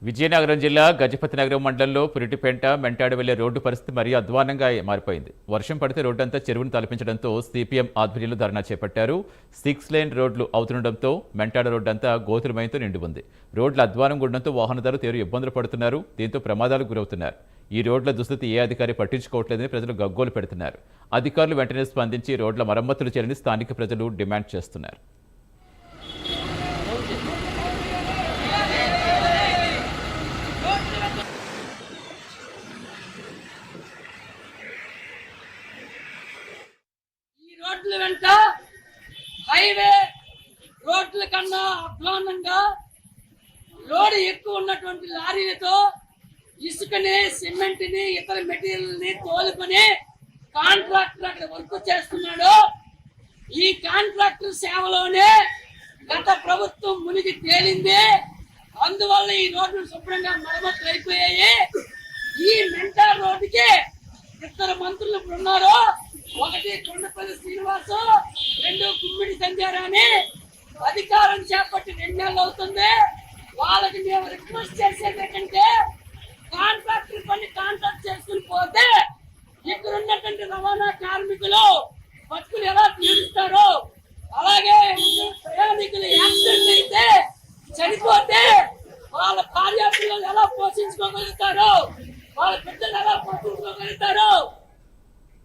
విజయనగరం జిల్లా గజపతినగరం మండలంలో పురిటిపెంట మెంటాడు వెళ్లే రోడ్డు పరిస్థితి మరీ అధ్వానంగా మారిపోయింది. వర్షం పడితే రోడ్డంతా చెరువును తలపించడంతో సిపిఎం ఆధ్వర్యంలో ధర్నా చేపట్టారు. 6 లేన్ రోడ్లు అవుతుండటంతో మెంటాడు రోడ్డంతా గోతులమయంతో నిండి ఉంది. రోడ్ల అధ్వానం ఉండడంతో వాహనదారులు తీవ్ర ఇబ్బందులు పడుతున్నారు. దీంతో ప్రమాదాలకు గురవుతున్నారు. ఈ రోడ్ల దుస్థితి ఏ అధికారి పట్టించుకోవట్లేదని ప్రజలు గగ్గోలు పెడుతున్నారు. అధికారులు వెంటనే స్పందించి రోడ్ల మరమ్మతులు చేయాలని స్థానిక ప్రజలు డిమాండ్ చేస్తున్నారు. రోడ్ల వెంట హైవే రోడ్ల కన్నా అధ్వానంగా లోడ్ ఎక్కువ ఉన్నటువంటి లారీలతో ఇసుకని, సిమెంట్ని, ఇతర మెటీరియల్ని తోలుకొని కాంట్రాక్టర్ అక్కడ వర్క్ చేస్తున్నాడు. ఈ కాంట్రాక్టర్ సేవలోనే గత ప్రభుత్వం మునిగి తేలింది. అందువల్ల ఈ రోడ్లు శుభ్రంగా మరమ్మతులు అయిపోయాయి. ఈ మెంటార్ రోడ్డుకి ఇద్దరు మంత్రులు ఇప్పుడు ఉన్నారు. ఒకటి కొండపల్లి శ్రీనివాసు, 2 గుమ్మిడి సంధ్యారాణి. అధికారం చేపట్టి 2 నెలలు అవుతుంది. వాళ్ళకి మేము రిక్వెస్ట్ చేసేది ఏంటంటే, కాంట్రాక్టర్ పని కాంట్రాక్ట్ చేసుకుని పోతే ఇక్కడ ఉన్నటువంటి రవాణా కార్మికులు బతుకులు ఎలా తీరుస్తారు, అలాగే ప్రయాణికులు